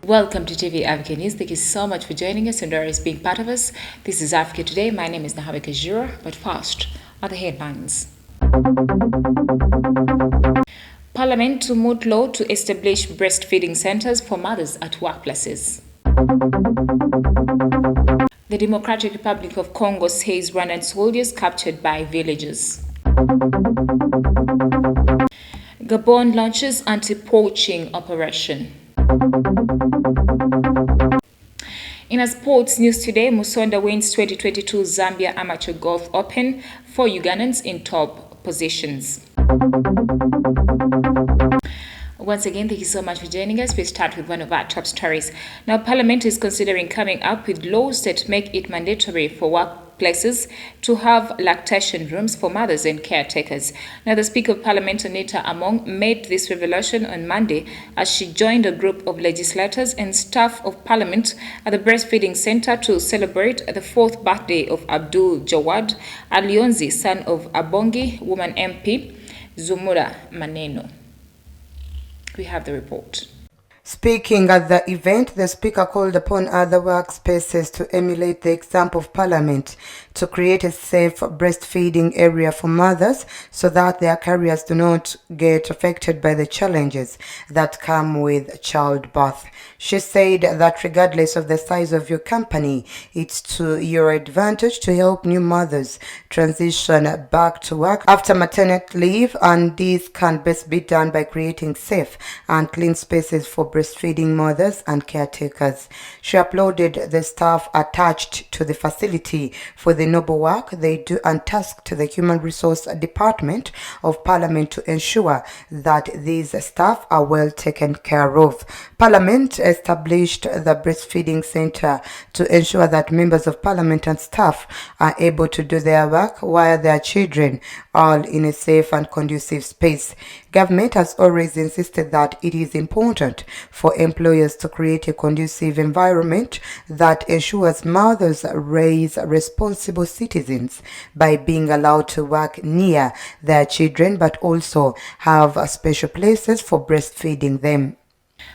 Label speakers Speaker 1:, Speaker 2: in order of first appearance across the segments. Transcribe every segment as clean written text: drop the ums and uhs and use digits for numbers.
Speaker 1: Welcome to TV Africa News. Thank you so much for joining us and always being part of us. This is Africa Today. My name is Nahabe Kajura, but first are the headlines. Parliament to moot law to establish breastfeeding centers for mothers at workplaces. The Democratic Republic of Congo says Rwandan soldiers captured by villagers. Gabon launches anti-poaching operation. In our sports news today, Musonda wins 2022 Zambia Amateur Golf Open, 4 Ugandans in top positions. Once again, thank you so much for joining us. We start with one of our top stories. Now, Parliament is considering coming up with laws that make it mandatory for workplaces to have lactation rooms for mothers and caretakers. Now, the Speaker of Parliament, Anita Among, made this revelation on Monday as she joined a group of legislators and staff of Parliament at the Breastfeeding Center to celebrate the 4th birthday of Abdul Jawad Alionzi, son of Abongi woman MP Zumura Maneno. We have the report.
Speaker 2: Speaking at the event, the Speaker called upon other workspaces to emulate the example of Parliament to create a safe breastfeeding area for mothers so that their careers do not get affected by the challenges that come with childbirth. She said that regardless of the size of your company, it's to your advantage to help new mothers transition back to work after maternity leave, and this can best be done by creating safe and clean spaces for breastfeeding mothers and caretakers. She applauded the staff attached to the facility for the noble work they do and tasked the Human Resource Department of Parliament to ensure that these staff are well taken care of. Parliament established the Breastfeeding Center to ensure that members of Parliament and staff are able to do their work while their children are in a safe and conducive space. Government has always insisted that it is important for employers to create a conducive environment that ensures mothers raise responsible citizens by being allowed to work near their children, but also have special places for breastfeeding them.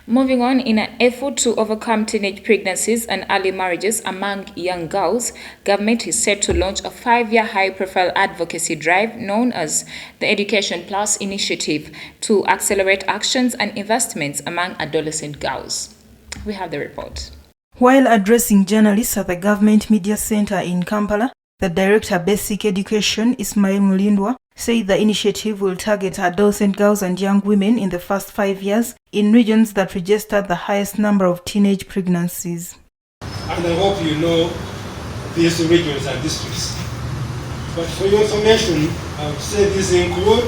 Speaker 1: Moving on, in an effort to overcome teenage pregnancies and early marriages among young girls, government is set to launch a 5-year high-profile advocacy drive known as the Education Plus Initiative to accelerate actions and investments among adolescent girls. We have the report.
Speaker 3: While addressing journalists at the Government Media Center in Kampala, the Director of Basic Education, Ismail Mulindwa, said the initiative will target adolescent girls and young women in the first 5 years in regions that registered the highest number of teenage pregnancies.
Speaker 4: And I hope you know these regions and districts. But for your information, I would say these include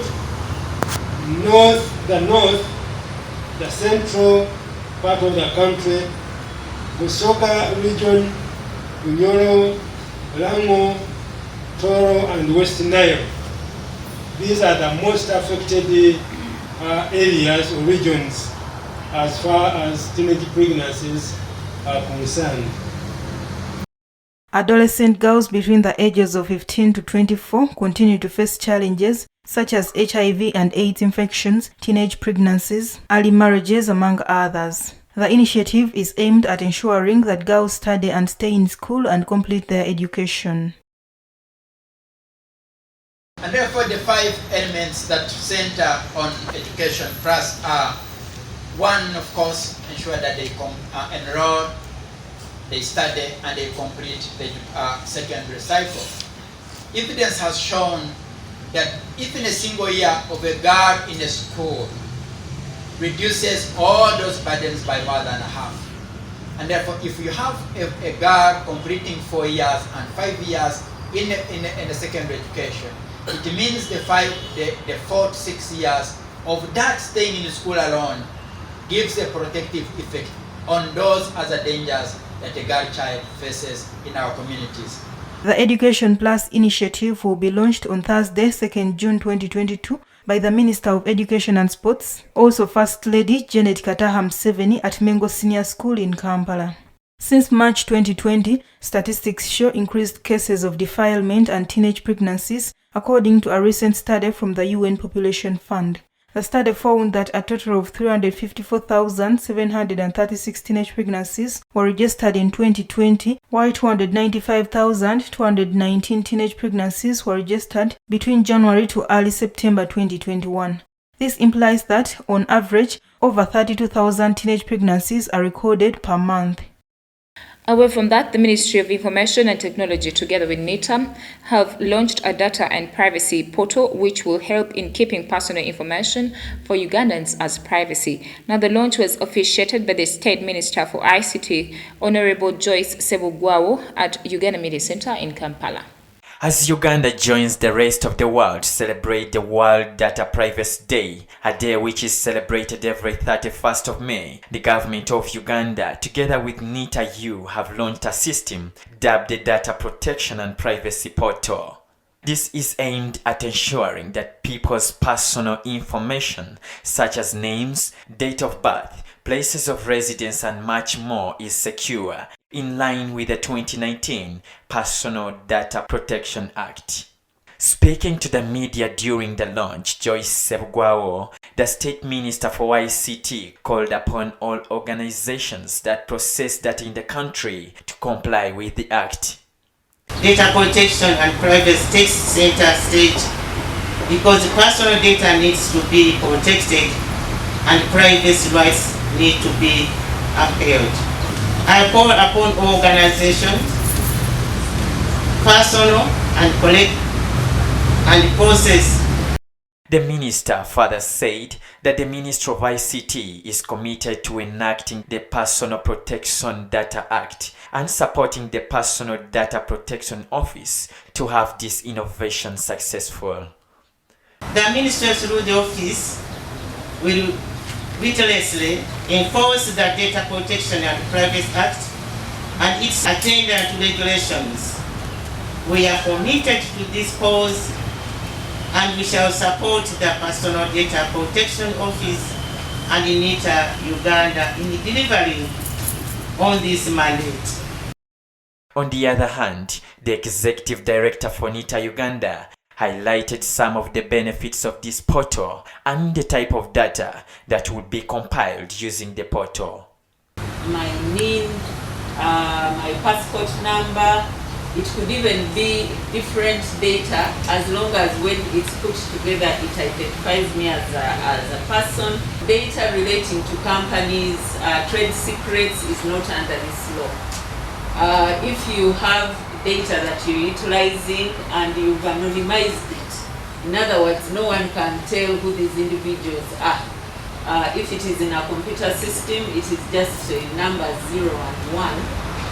Speaker 4: the north, the central part of the country, the Soka region, Unyoro, Rango, Toro, and West Nile. These are the most affected areas or regions as far as teenage pregnancies are concerned.
Speaker 3: Adolescent girls between the ages of 15 to 24 continue to face challenges such as HIV and AIDS infections, teenage pregnancies, early marriages, among others. The initiative is aimed at ensuring that girls study and stay in school and complete their education.
Speaker 5: And therefore the 5 elements that center on education plus are: 1, of course, ensure that they enroll, they study, and they complete the secondary cycle. Evidence has shown that even a single year of a girl in a school reduces all those burdens by more than half. And therefore, if you have a girl completing 4 years and 5 years in a secondary education, it means the 4 to 6 years of that staying in school alone gives a protective effect on those other dangers that a girl child faces in our communities.
Speaker 3: The Education Plus initiative will be launched on Thursday, 2nd June 2022 by the Minister of Education and Sports, also First Lady Janet Kataha Museveni at Mengo Senior School in Kampala. Since March 2020, statistics show increased cases of defilement and teenage pregnancies, according to a recent study from the UN Population Fund. The study found that a total of 354,736 teenage pregnancies were registered in 2020, while 295,219 teenage pregnancies were registered between January to early September 2021. This implies that, on average, over 32,000 teenage pregnancies are recorded per month.
Speaker 1: Away from that, the Ministry of Information and Technology, together with NITA, have launched a data and privacy portal which will help in keeping personal information for Ugandans as privacy. Now, the launch was officiated by the State Minister for ICT, Honorable Joyce Ssebugwawo, at Uganda Media Center in Kampala.
Speaker 6: As Uganda joins the rest of the world to celebrate the World Data Privacy Day, a day which is celebrated every 31st of May, the government of Uganda, together with NITA-U, have launched a system dubbed the Data Protection and Privacy Portal. This is aimed at ensuring that people's personal information, such as names, date of birth, places of residence and much more, is secure, in line with the 2019 Personal Data Protection Act. Speaking to the media during the launch, Joyce Ssebugwawo, the State Minister for ICT, called upon all organizations that process data in the country to comply with the Act.
Speaker 7: Data protection and privacy takes center stage because personal data needs to be protected and privacy rights need to be upheld. I call upon organizations, personal and collect and process.
Speaker 6: The minister further said that the Ministry of ICT is committed to enacting the Personal Protection Data Act and supporting the Personal Data Protection Office to have this innovation successful.
Speaker 7: The ministry through the office will vigorously enforce the Data Protection and Privacy Act and its attendant regulations. We are committed to this cause and we shall support the Personal Data Protection Office and NITA Uganda in delivering on this mandate.
Speaker 6: On the other hand, the Executive Director for NITA Uganda highlighted some of the benefits of this portal and the type of data that would be compiled using the portal.
Speaker 8: My name, my passport number, it could even be different data as long as when it's put together it identifies me as a person. Data relating to companies, trade secrets is not under this law. If you have data that you're utilizing and you've anonymized it, in other words, no one can tell who these individuals are. If it is in a computer system, it is just numbers 0 and 1,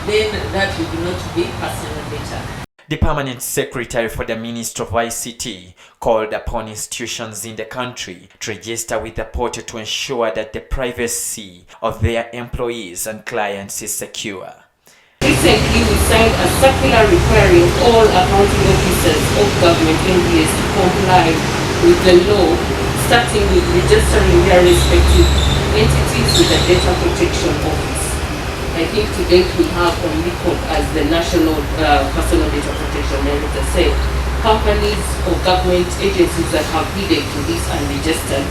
Speaker 8: then that would not be personal data.
Speaker 6: The Permanent Secretary for the Ministry of ICT called upon institutions in the country to register with the portal to ensure that the privacy of their employees and clients is secure.
Speaker 8: Recently, we signed a circular requiring all accounting officers of government entities to comply with the law, starting with registering their respective entities with the Data Protection Office. I think to date we have on record as the National Personal Data Protection Director said, companies or government agencies that have heeded to this and registered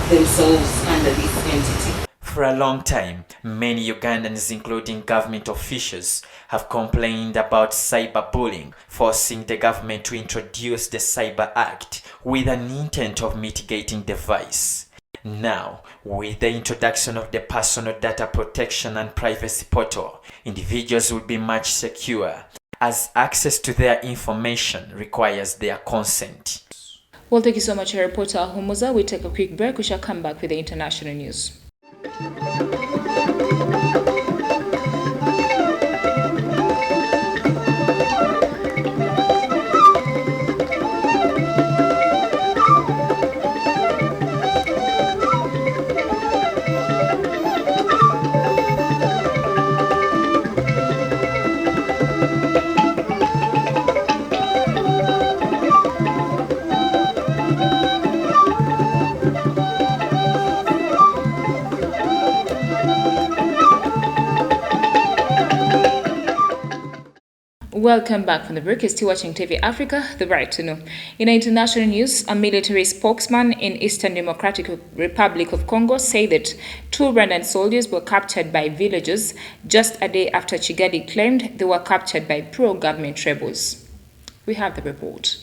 Speaker 8: themselves under this entity.
Speaker 6: For a long time, many Ugandans, including government officials, have complained about cyberbullying, forcing the government to introduce the Cyber Act with an intent of mitigating the vice. Now, with the introduction of the Personal Data Protection and Privacy Portal, individuals will be much secure, as access to their information requires their consent.
Speaker 1: Well, thank you so much, reporter Humuza. We take a quick break. We shall come back with the international news. Welcome back from the break. You're still watching TV Africa, the right to know. In international news, a military spokesman in Eastern Democratic Republic of Congo said that 2 Rwandan soldiers were captured by villagers just a day after Kigali claimed they were captured by pro-government rebels. We have the report.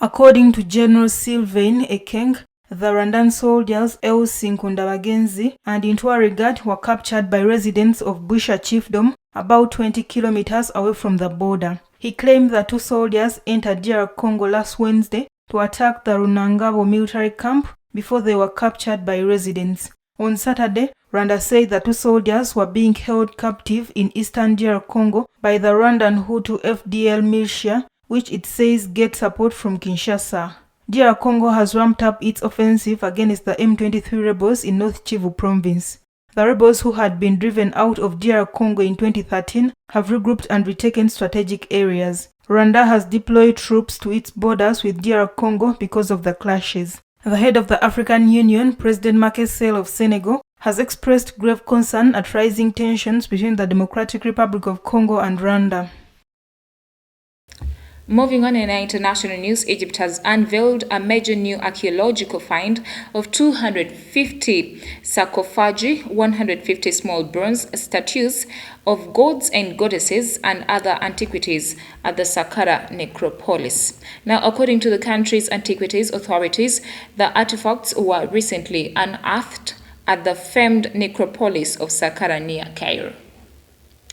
Speaker 3: According to General Sylvain Ekeng, the Rwandan soldiers Elsi Nkundabagenzi and Intwarigat were captured by residents of Busha Chiefdom about 20 kilometers away from the border. He claimed that 2 soldiers entered DR Congo last Wednesday to attack the Runangabo military camp before they were captured by residents. On Saturday, Rwanda said that 2 soldiers were being held captive in eastern DR Congo by the Rwandan Hutu FDL militia, which it says gets support from Kinshasa. DR Congo has ramped up its offensive against the M23 rebels in North Kivu province. The rebels, who had been driven out of DR Congo in 2013, have regrouped and retaken strategic areas. Rwanda has deployed troops to its borders with DR Congo because of the clashes. The head of the African Union, President Macky Sall of Senegal, has expressed grave concern at rising tensions between the Democratic Republic of Congo and Rwanda.
Speaker 1: Moving on in international news, Egypt has unveiled a major new archaeological find of 250 sarcophagi, 150 small bronze statues of gods and goddesses and other antiquities at the Saqqara necropolis. Now, according to the country's antiquities authorities, the artifacts were recently unearthed at the famed necropolis of Saqqara near Cairo.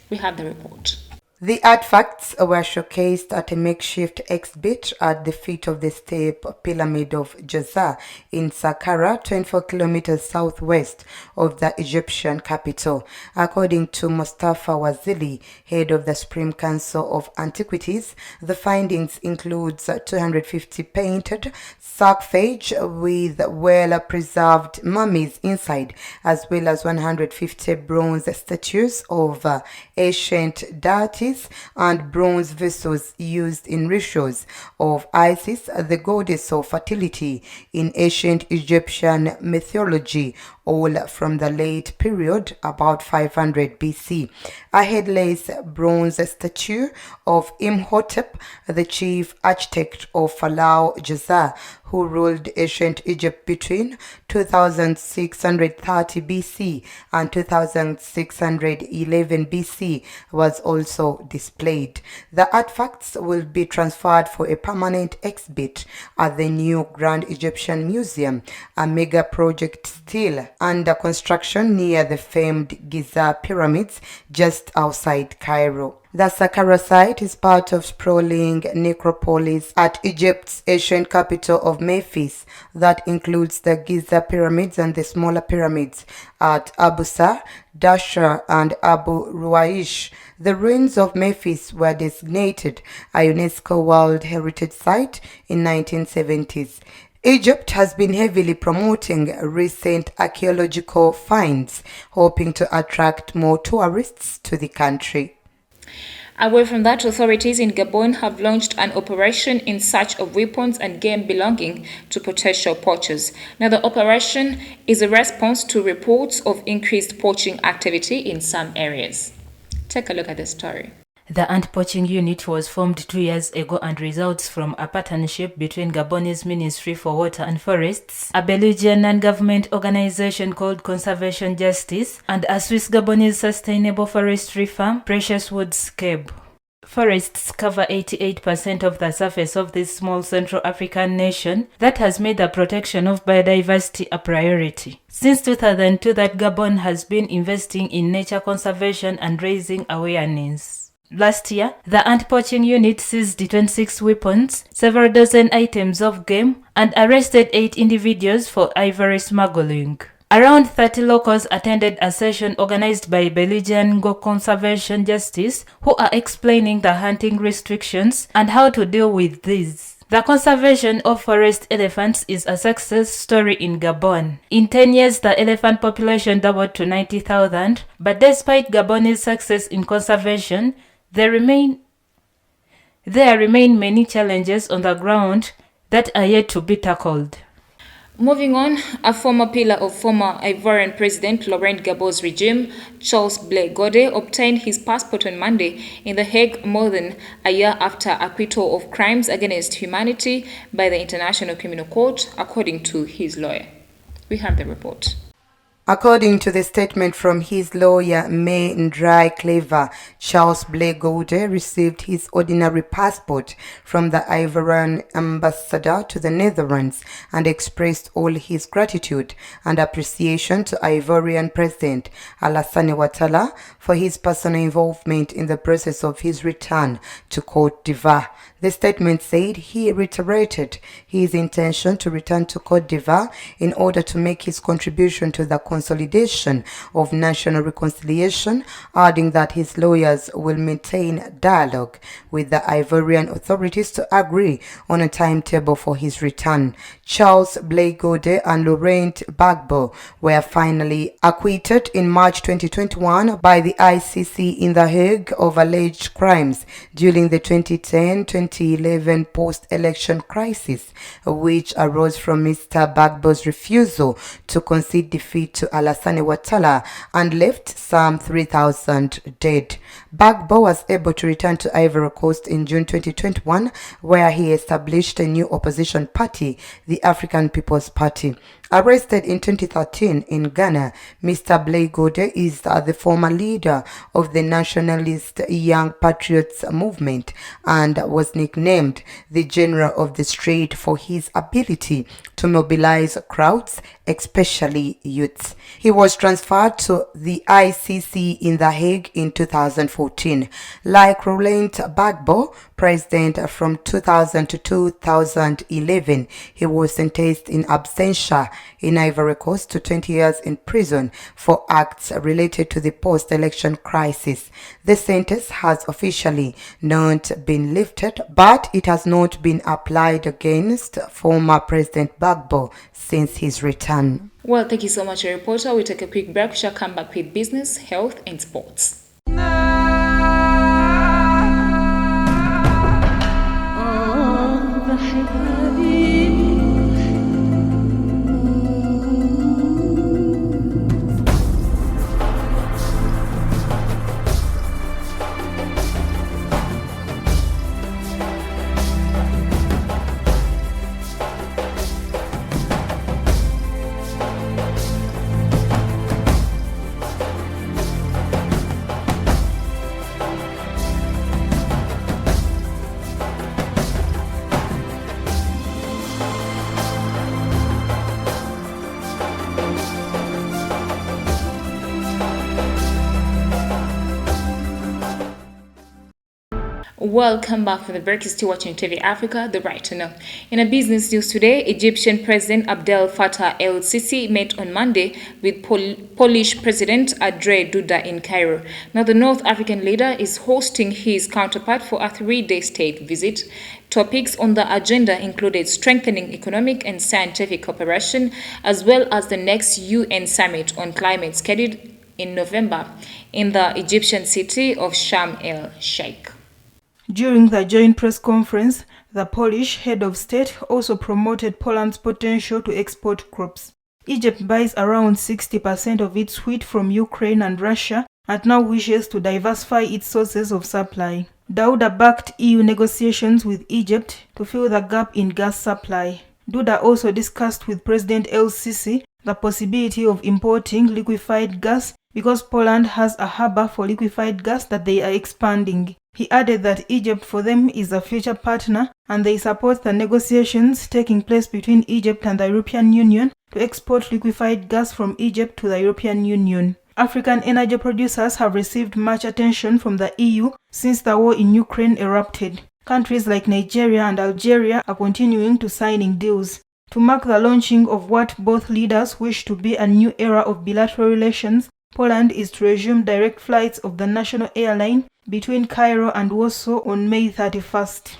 Speaker 1: We have the report.
Speaker 2: The artifacts were showcased at a makeshift exhibit at the feet of the Step Pyramid of Giza in Saqqara, 24 kilometers southwest of the Egyptian capital. According to Mustafa Wazili, head of the Supreme Council of Antiquities, the findings include 250 painted sarcophages with well-preserved mummies inside, as well as 150 bronze statues of ancient deities and bronze vessels used in rituals of Isis, the goddess of fertility in ancient Egyptian mythology, all from the late period, about 500 BC. A headless bronze statue of Imhotep, the chief architect of Pharaoh Giza, who ruled ancient Egypt between 2630 BC and 2611 BC, was also displayed. The artifacts will be transferred for a permanent exhibit at the new Grand Egyptian Museum, a mega project still under construction near the famed Giza pyramids just outside Cairo. The Saqqara site is part of sprawling necropolis at Egypt's ancient capital of Memphis that includes the Giza pyramids and the smaller pyramids at Abu Sar, Dashar, and Abu Ruwaish. The ruins of Memphis were designated a UNESCO World Heritage Site in 1970s. Egypt has been heavily promoting recent archaeological finds, hoping to attract more tourists to the country.
Speaker 1: Away from that, authorities in Gabon have launched an operation in search of weapons and game belonging to potential poachers. Now, the operation is a response to reports of increased poaching activity in some areas. Take a look at the story.
Speaker 9: The Anti-Poaching Unit was formed 2 years ago and results from a partnership between Gabonese Ministry for Water and Forests, a Belizean non-government organization called Conservation Justice, and a Swiss-Gabonese sustainable forestry firm, Precious Woods Cabe. Forests cover 88% of the surface of this small Central African nation that has made the protection of biodiversity a priority. Since 2002 that Gabon has been investing in nature conservation and raising awareness. Last year, the Anti-Poaching Unit seized 26 weapons, several dozen items of game, and arrested 8 individuals for ivory smuggling. Around 30 locals attended a session organized by Belizean Conservation Justice, who are explaining the hunting restrictions and how to deal with these. The conservation of forest elephants is a success story in Gabon. In 10 years, the elephant population doubled to 90,000, but despite Gabonese success in conservation, there remain many challenges on the ground that are yet to be tackled.
Speaker 1: Moving on, a former pillar of former Ivorian President Laurent Gbagbo's regime, Charles Ble Goude, obtained his passport on Monday in The Hague more than a year after acquittal of crimes against humanity by the International Criminal Court, according to his lawyer. We have the report.
Speaker 2: According to the statement from his lawyer, May Ndrai Clever, Charles Ble Goude received his ordinary passport from the Ivorian ambassador to the Netherlands and expressed all his gratitude and appreciation to Ivorian President Alassane Ouattara for his personal involvement in the process of his return to Côte d'Ivoire. The statement said he reiterated his intention to return to Côte d'Ivoire in order to make his contribution to the consolidation of national reconciliation, adding that his lawyers will maintain dialogue with the Ivorian authorities to agree on a timetable for his return. Charles Ble Goude and Laurent Gbagbo were finally acquitted in March 2021 by the ICC in The Hague of alleged crimes during the 2010-2011 post-election crisis, which arose from Mr. Gbagbo's refusal to concede defeat to Alassane Ouattara and left some 3,000 dead. Gbagbo was able to return to Ivory Coast in June 2021, where he established a new opposition party, the African People's Party. Arrested in 2013 in Ghana, Mr. Ble Goude is the former leader of the nationalist Young Patriots movement and was nicknamed the General of the Street for his ability to mobilize crowds, especially youths. He was transferred to the ICC in The Hague in 2014. Like Laurent Gbagbo, president from 2000 to 2011, he was sentenced in absentia in Ivory Coast to 20 years in prison for acts related to the post-election crisis. The sentence has officially not been lifted, but it has not been applied against former President Gbagbo since his return.
Speaker 1: Well, thank you so much, reporter. We take a quick break. We shall come back with business, health, and sports. Welcome back from the break. You're still watching TV Africa, the right to know. In a business news today, Egyptian President Abdel Fattah el-Sisi met on Monday with Polish President Ble Goude in Cairo. Now, the North African leader is hosting his counterpart for a 3-day state visit. Topics on the agenda included strengthening economic and scientific cooperation, as well as the next UN summit on climate scheduled in November in the Egyptian city of Sharm el-Sheikh.
Speaker 3: During the joint press conference, the Polish head of state also promoted Poland's potential to export crops. Egypt buys around 60% of its wheat from Ukraine and Russia and now wishes to diversify its sources of supply. Goude backed EU negotiations with Egypt to fill the gap in gas supply. Goude also discussed with President el-Sisi the possibility of importing liquefied gas because Poland has a harbor for liquefied gas that they are expanding. He added that Egypt for them is a future partner and they support the negotiations taking place between Egypt and the European Union to export liquefied gas from Egypt to the European Union. African energy producers have received much attention from the EU since the war in Ukraine erupted. Countries like Nigeria and Algeria are continuing to signing deals. To mark the launching of what both leaders wish to be a new era of bilateral relations, Poland is to resume direct flights of the national airline between Cairo and Warsaw on May 31st.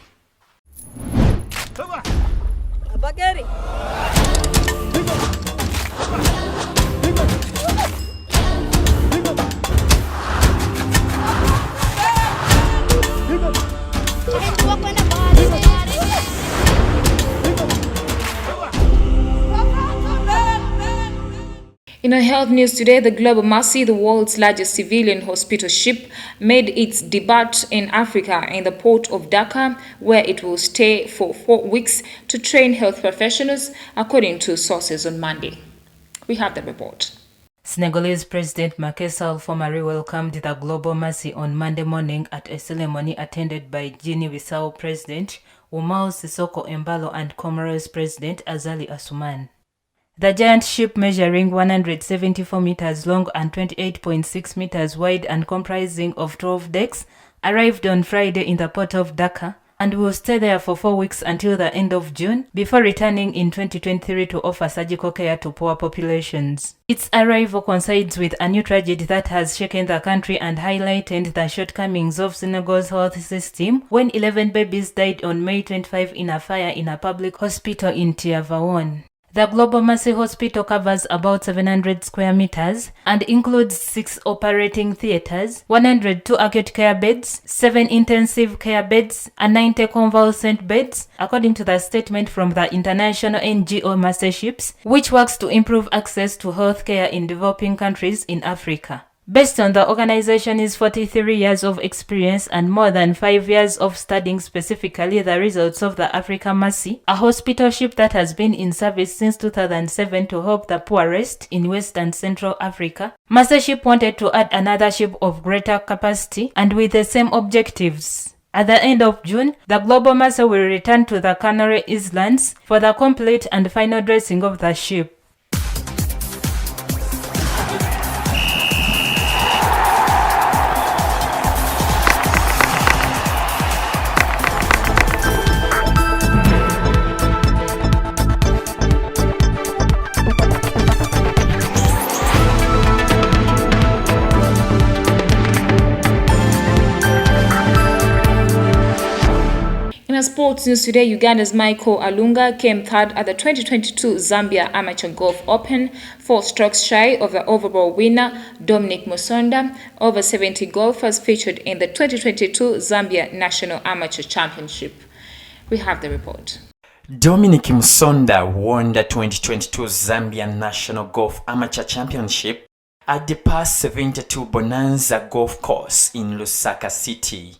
Speaker 1: In our health news today, the Global Mercy, the world's largest civilian hospital ship, made its debut in Africa in the port of Dakar, where it will stay for 4 weeks to train health professionals, according to sources on Monday. We have the report.
Speaker 9: Senegalese President Macky Sall formally welcomed the Global Mercy on Monday morning at a ceremony attended by Guinea-Bissau President Umaro Sissoco Embalo and Comoros President Azali Assoumani. The giant ship, measuring 174 meters long and 28.6 meters wide and comprising of 12 decks, arrived on Friday in the port of Dakar and will stay there for 4 weeks until the end of June before returning in 2023 to offer surgical care to poor populations. Its arrival coincides with a new tragedy that has shaken the country and highlighted the shortcomings of Senegal's health system when 11 babies died on May 25 in a fire in a public hospital in Tivaouane. The Global Mercy Hospital covers about 700 square meters and includes 6 operating theaters, 102 acute care beds, 7 intensive care beds, and 90 convalescent beds, according to the statement from the international NGO Mercy Ships, which works to improve access to health care in developing countries in Africa. Based on the organization's 43 years of experience and more than 5 years of studying specifically the results of the Africa Mercy, a hospital ship that has been in service since 2007 to help the poorest in West and Central Africa, Mercy Ship wanted to add another ship of greater capacity and with the same objectives. At the end of June, the Global Mercy will return to the Canary Islands for the complete and final dressing of the ship.
Speaker 1: In sports news today, Uganda's Michael Alunga came third at the 2022 Zambia Amateur Golf Open, 4 strokes shy of the overall winner, Dominic Musonda. Over 70 golfers featured in the 2022 Zambia National Amateur Championship. We have the report.
Speaker 6: Dominic Musonda won the 2022 Zambia National Golf Amateur Championship at the Pass 72 Bonanza Golf Course in Lusaka City.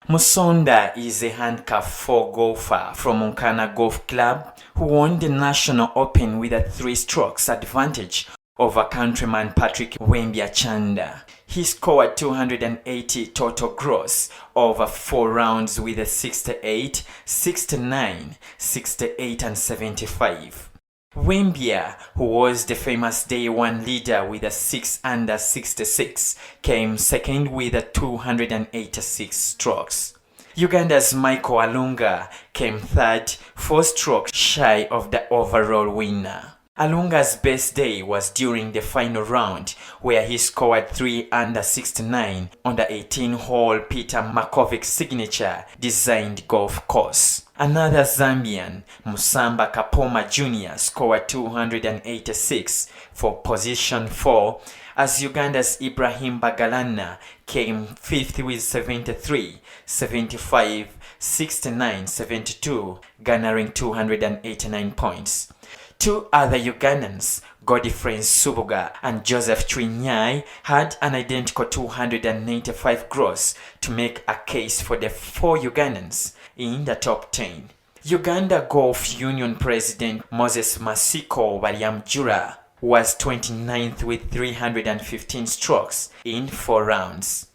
Speaker 6: Musonda is a handicap 4 golfer from Munkana Golf Club who won the National Open with a 3 strokes advantage over countryman Patrick Wembia Chanda. He scored 280 total gross over 4 rounds with a 68, 69, 68 and 75. Wembia, who was the famous Day 1 leader with a 6 under 66, came second with a 286 strokes. Uganda's Michael Alunga came third, 4 strokes shy of the overall winner. Alunga's best day was during the final round, where he scored 3 under 69 on the 18-hole Peter Makovic signature designed golf course. Another Zambian, Musamba Kapoma Jr., scored 286 for position 4, as Uganda's Ibrahim Bagalana came 5th with 73, 75, 69, 72, garnering 289 points. 2 other Ugandans, Godfrey Subuga and Joseph Chwinyai, had an identical 295 gross to make a case for the 4 Ugandans in the top 10. Uganda Golf Union President Moses Masiko Walyamjura was 29th with 315 strokes in 4 rounds.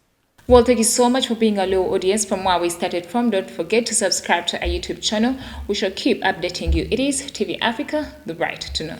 Speaker 1: Well, thank you so much for being a loyal audience from where we started from. Don't forget to subscribe to our YouTube channel. We shall keep updating you. It is TV Africa, the right to know.